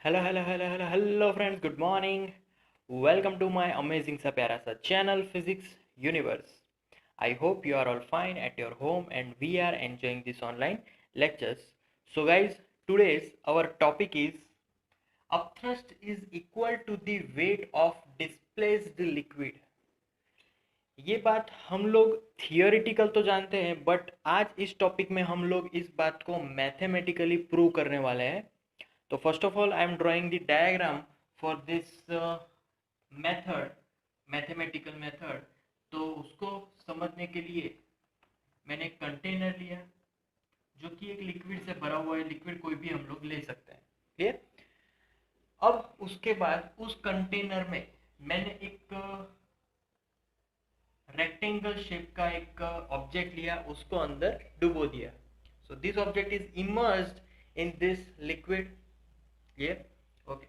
Hello friends, good morning. Welcome to my amazing सा प्यारा सा channel physics universe. I hope you are all fine at your home and we are enjoying this online lectures. So guys, today's our topic is upthrust is equal to the weight of displaced liquid. ये बात हम लोग theoretical तो जानते हैं, but आज इस topic में हम लोग इस बात को मैथमेटिकली प्रूव करने वाले हैं। तो first of all I am drawing the diagram for this method, mathematical method. तो उसको समझने के लिए मैंने एक कंटेनर लिया जो कि एक लिक्विड से भरा हुआ है। लिक्विड कोई भी हम लोग ले सकते हैं, क्लियर। अब उसके बाद उस कंटेनर में मैंने एक रेक्टेंगल शेप का एक ऑब्जेक्ट लिया, उसको अंदर डुबो दिया। So this object is immersed in this liquid, clear. Okay,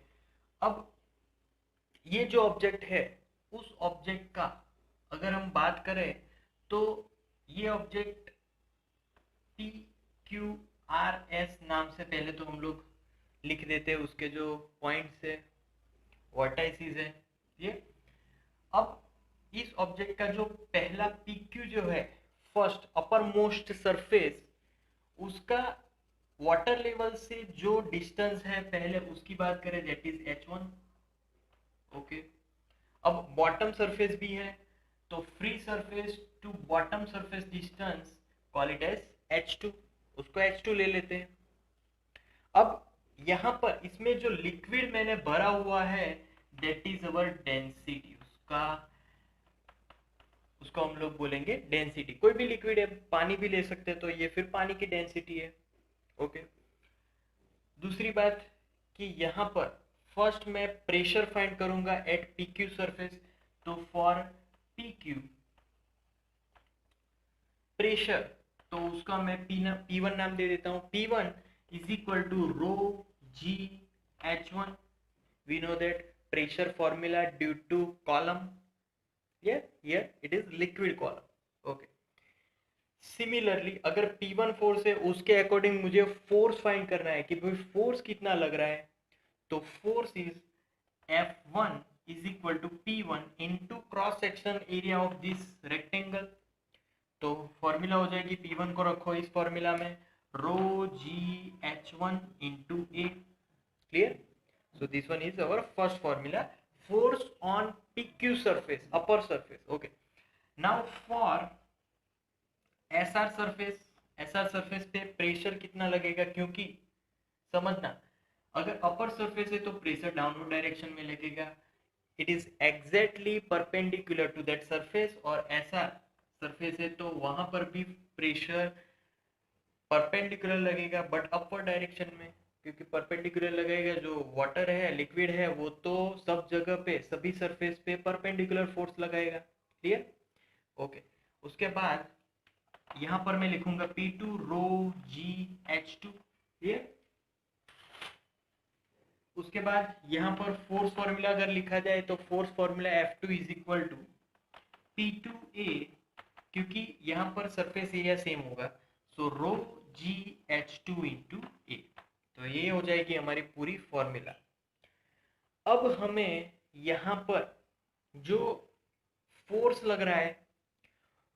अब ये जो ऑब्जेक्ट है, उस ऑब्जेक्ट का अगर हम बात करें तो ये object P Q R S नाम से पहले तो हम लोग लिख देते हैं, उसके जो पॉइंट्स है, वर्टाइसिस है ये। अब इस ऑब्जेक्ट का जो पहला पी क्यू जो है, फर्स्ट अपर मोस्ट सरफेस, उसका वाटर लेवल से जो डिस्टेंस है पहले उसकी बात करें, दैट इज h1। ओके, अब बॉटम सरफेस भी है तो free surface to bottom surface distance call it as h2, उसको h2 ले लेते हैं। अब यहाँ पर इसमें जो लिक्विड मैंने भरा हुआ है, दैट इज अवर डेंसिटी। उसको हम लोग बोलेंगे डेंसिटी। कोई भी लिक्विड है, पानी भी ले सकते हैं, तो ये फिर पानी की डेंसिटी है। ओके, दूसरी बात कि यहाँ पर फर्स्ट मैं प्रेशर फाइंड करूंगा एट पी क्यू सरफेस। तो फॉर पी क्यू प्रेशर, तो उसका मैं P1 नाम दे देता हूं। P1 is equal to rho g H1। We know that pressure formula due to column, here it is liquid column। Okay, similarly अगर P1 force है, उसके अकॉर्डिंग मुझे फोर्स फाइंड करना है कि भाई फोर्स कितना लग रहा है। तो force is F1 is equal to P1 into cross section area of this rectangle. तो फॉर्मूला हो जाएगी, P1 को रखो इस फॉर्मूला में, rho g H1 into A, clear. So this one is our first formula, force on PQ surface, upper surface. Okay, now for SR surface, SR surface पे pressure कितना लगेगा, क्योंकि समझना, अगर अपर सरफेस है तो प्रेशर डाउनवर्ड डायरेक्शन में लगेगा, it is exactly perpendicular to that surface. और ऐसा सरफेस है तो वहां पर भी प्रेशर परपेंडिकुलर लगेगा, बट अपवर्ड डायरेक्शन में, क्योंकि परपेंडिकुलर लगेगा, जो वाटर है, लिक्विड है, वो तो सब जगह पे, सभी सरफेस पे परपेंडिकुलर फोर्स लगाएगा, क्लियर। ओके, उसके बाद यहाँ पर मैं लिखूंगा P2 रो जी H2, क्लियर। उसके बाद यहाँ पर फोर्स फॉर्मूला अगर लिखा जाए तो force formula F2 is equal to P2A, क्योंकि यहाँ पर सरफेस एरिया सेम होगा, सो रो जी H2 इंटू ए। तो ये हो जाएगी हमारी पूरी फॉर्मूला। अब हमें यहाँ पर जो फोर्स लग रहा है,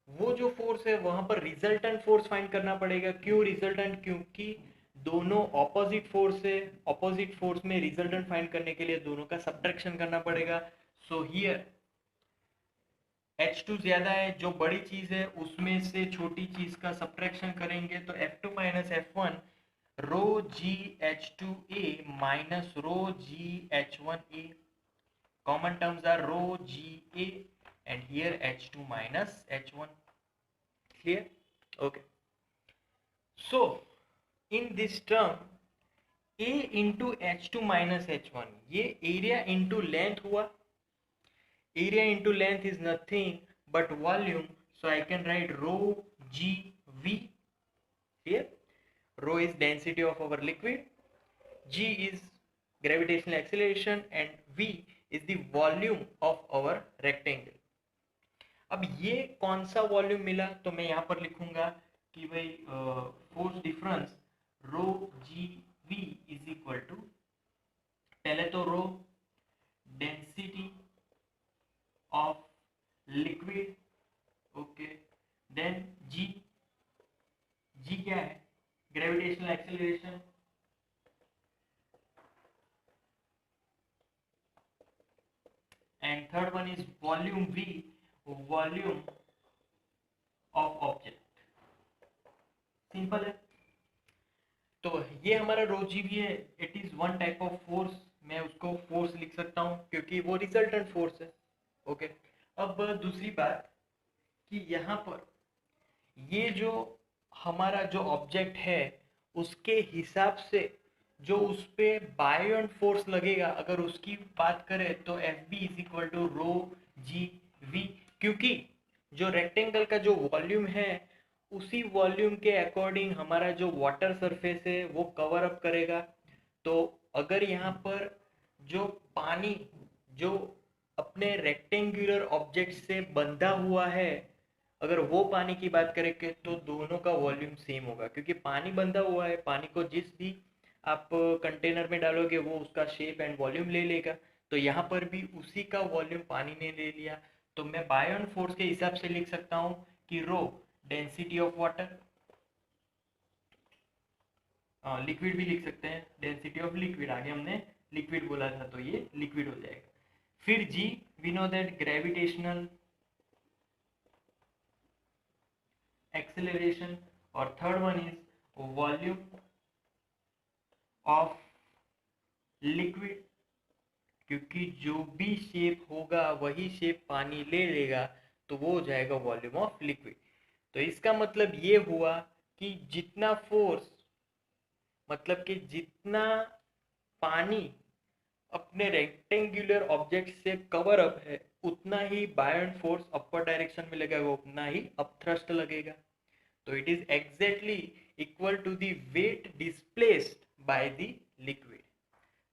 वो जो फोर्स है वहां पर रिजल्टेंट फोर्स फाइंड करना पड़ेगा। क्यों रिजल्टेंट? क्योंकि दोनों ऑपोजिट फोर्स है, ऑपोजिट फोर्स में रिजल्टेंट फाइंड करने के लिए दोनों का सब्ट्रैक्शन करना पड़ेगा। सो हियर H2 ज्यादा है, जो बड़ी चीज है उसमें से छोटी चीज का सब्ट्रैक्शन करेंगे, तो F2 minus F1 rho g H2A minus rho g H1A। Common terms are rho g A and here H2 minus H1, clear। okay, so in this term A into H2 minus H1, ये area into length हुआ। area into length is nothing but volume, so I can write rho g V here। rho is density of our liquid, g is gravitational acceleration and V is the volume of our rectangle। अब ये कौन सा volume मिला, तो मैं यहाँ पर लिखूंगा कि भाई force difference row g we is equal to पहले तो rho density of liquid, okay, then जी, जी क्या है, gravitational acceleration, and third one is volume we, volume of object. Simple है। तो ये हमारा रो जी भी है, it is one type of force, मैं उसको फोर्स लिख सकता हूँ क्योंकि वो रिजल्टेंट फोर्स है, ओके। अब दूसरी बात कि यहाँ पर ये जो हमारा जो ऑब्जेक्ट है उसके हिसाब से जो उस पे बायोन फोर्स लगेगा, अगर उसकी बात करें तो F B is equal to rho g V, क्योंकि जो रेक्टेंगल का जो वॉल्यूम है उसी वॉल्यूम के अकॉर्डिंग हमारा जो वाटर सरफेस है वो कवर अप करेगा। तो अगर यहाँ पर जो पानी जो अपने रेक्टेंगुलर ऑब्जेक्ट से बंधा हुआ है, अगर वो पानी की बात करें तो दोनों का वॉल्यूम सेम होगा, क्योंकि पानी बंधा हुआ है, पानी को जिस भी आप कंटेनर में डालोगे वो उसका शेप एंड वॉल्यूम ले लेगा। तो यहाँ पर भी उसी का वॉल्यूम पानी ने ले लिया। तो मैं बायोन फोर्स के हिसाब से लिख सकता हूँ कि rho density of water, liquid भी लिख सकते हैं, डेंसिटी ऑफ लिक्विड, आगे हमने लिक्विड बोला था तो ये लिक्विड हो जाएगा। फिर g, we know that gravitational acceleration, और third one is volume of liquid, क्योंकि जो भी शेप होगा वही शेप पानी ले लेगा तो वो हो जाएगा वॉल्यूम ऑफ लिक्विड। तो इसका मतलब ये हुआ कि जितना फोर्स, मतलब कि जितना पानी अपने रेक्टेंगुलर ऑब्जेक्ट से कवर अप है उतना ही बायोन फोर्स अपर डायरेक्शन में लगेगा, उतना ही अपथ्रस्ट लगेगा। तो it is exactly equal to the weight displaced by the liquid.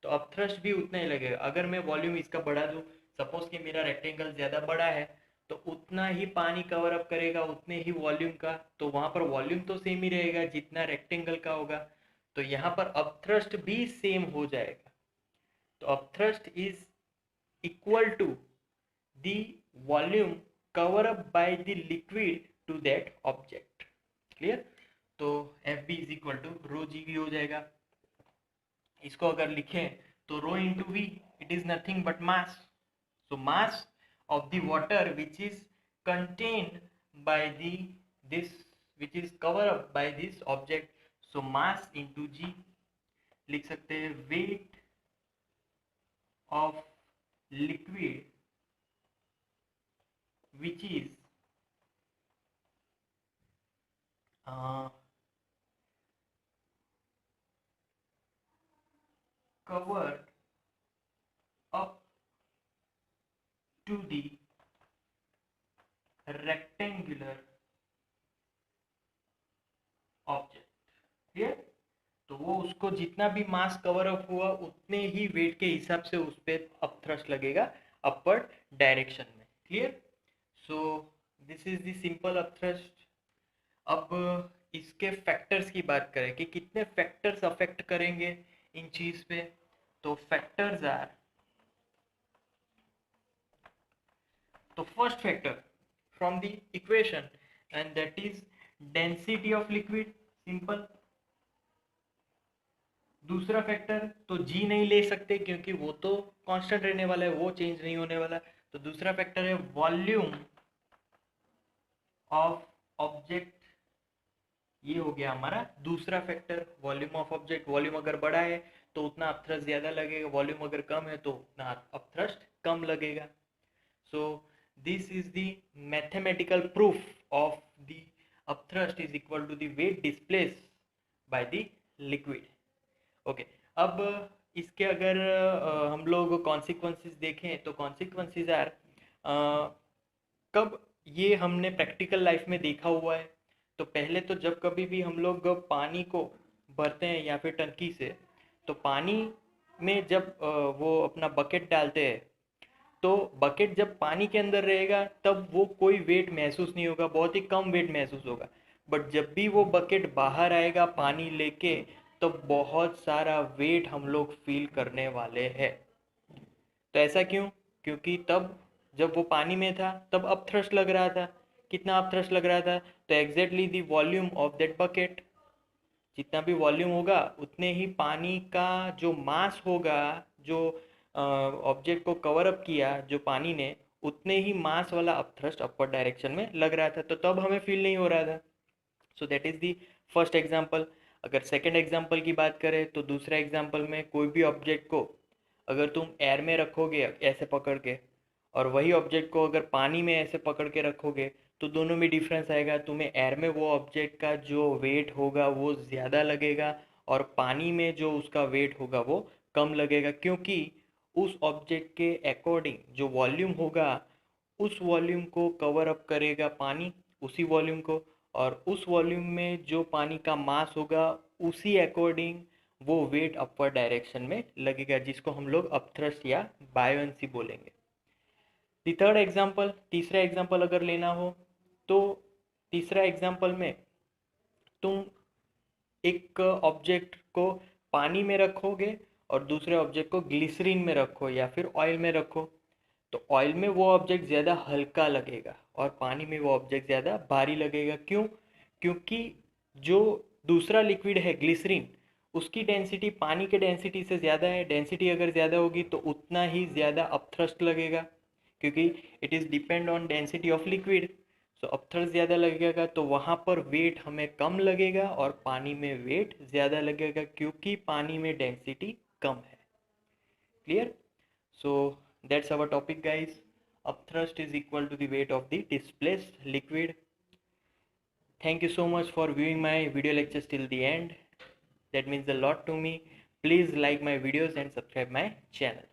तो अपथ्रस्ट भी उतना ही लगेगा। अगर मैं वॉल्यूम इसका बढ़ा दूं, सपोज कि मेरा रेक्टेंगल ज़्यादा बड़ा है तो उतना ही पानी कवर अप करेगा उतने ही वॉल्यूम का, तो वहाँ पर वॉल्यूम तो सेम ही रहेगा जितना रेक्टेंगल का होगा। तो यहाँ पर अपथ्रस्ट भी सेम हो जाएगा। तो upthrust is equal to the volume cover up by the liquid to that object. Clear? तो F B is equal to rho g V हो जाएगा। इसको अगर लिखें तो rho into V, it is nothing but mass. So mass of the water which is contained by this which is cover up by this object, so mass into g. लिख सकते हैं weight of liquid which is covered up to the rectangular object। Clear? तो वो उसको जितना भी मास cover up हुआ उतने ही वेट के हिसाब से उस पर अपथ्रस्ट लगेगा अपवर्ड डायरेक्शन में। Clear? So this is the simple upthrust. अब इसके फैक्टर्स की बात करें कि कितने फैक्टर्स अफेक्ट करेंगे इन चीज पे, तो फैक्टर्स आर, तो first factor from the equation and that is density of liquid, simple. दूसरा फैक्टर तो जी नहीं ले सकते क्योंकि वो तो कांस्टेंट रहने वाला है, वो चेंज नहीं होने वाला। तो दूसरा फैक्टर है वॉल्यूम ऑफ ऑब्जेक्ट, ये हो गया हमारा दूसरा factor, volume of object. Volume अगर बड़ा है तो उतना अपथ्रस्ट ज्यादा लगेगा, वॉल्यूम अगर कम है तो उतना अपथ्रस्ट कम लगेगा। So this is the mathematical proof of the upthrust is equal to the weight displace by the liquid. Okay, अब इसके अगर हम लोग कॉन्सिक्वेंसेस देखें तो कॉन्सिक्वेंसेस आर, कब ये हमने प्रैक्टिकल लाइफ में देखा हुआ है। तो पहले तो जब कभी भी हम लोग पानी को भरते हैं या फिर टंकी से, तो पानी में जब वो अपना बकेट डालते हैं तो बकेट जब पानी के अंदर रहेगा तब वो कोई वेट महसूस नहीं होगा, बहुत ही कम वेट महसूस होगा। बट जब भी वो बकेट बाहर आएगा पानी लेके तो बहुत सारा वेट हम लोग फील करने वाले हैं। तो ऐसा क्यों? क्योंकि तब जब वो पानी में था तब अपथ्रस्ट लग रहा था। कितना अपथ्रस्ट लग रहा था? तो exactly the volume of that bucket, जितना भी वॉल्यूम होगा उतने ही पानी का जो मास होगा, जो ऑब्जेक्ट को कवर अप किया जो पानी ने, उतने ही मास वाला अपथ्रस्ट अपवर्ड डायरेक्शन में लग रहा था, तो तब हमें फील नहीं हो रहा था। So that is the first example. अगर सेकेंड एग्जाम्पल की बात करें तो दूसरा एग्जाम्पल में कोई भी ऑब्जेक्ट को अगर तुम एयर में रखोगे ऐसे पकड़ के, और वही ऑब्जेक्ट को अगर पानी में ऐसे पकड़ के रखोगे, तो दोनों में डिफरेंस आएगा। तुम्हें एयर में वो ऑब्जेक्ट का जो वेट होगा वो ज़्यादा लगेगा, और पानी में जो उसका वेट होगा वो कम लगेगा, क्योंकि उस ऑब्जेक्ट के अकॉर्डिंग जो वॉल्यूम होगा उस वॉल्यूम को कवर अप करेगा पानी, उसी वॉल्यूम को, और उस वॉल्यूम में जो पानी का मास होगा उसी अकॉर्डिंग वो वेट अपवर्ड डायरेक्शन में लगेगा, जिसको हम लोग अपथ्रस्ट या बायोएंसी बोलेंगे। दी थर्ड एग्जाम्पल, तीसरा एग्जाम्पल अगर लेना हो तो तीसरा एग्जाम्पल में तुम एक ऑब्जेक्ट को पानी में रखोगे और दूसरे ऑब्जेक्ट को ग्लिसरीन में रखो या फिर ऑयल में रखो, तो ऑयल में वो ऑब्जेक्ट ज़्यादा हल्का लगेगा और पानी में वो ऑब्जेक्ट ज़्यादा भारी लगेगा। क्यों? क्योंकि जो दूसरा लिक्विड है ग्लिसरीन, उसकी डेंसिटी पानी के डेंसिटी से ज़्यादा है। डेंसिटी अगर ज़्यादा होगी तो उतना ही ज़्यादा अपथ्रस्ट लगेगा, क्योंकि it is depend on density of liquid. So upthrust ज़्यादा लगेगा तो वहाँ पर वेट हमें कम लगेगा और पानी में वेट ज़्यादा लगेगा, क्योंकि पानी में डेंसिटी कम है। Clear? So that's our topic, guys. Upthrust is equal to the weight of the displaced liquid. Thank you so much for viewing my video lectures till the end. That means a lot to me. Please like my videos and subscribe my channel.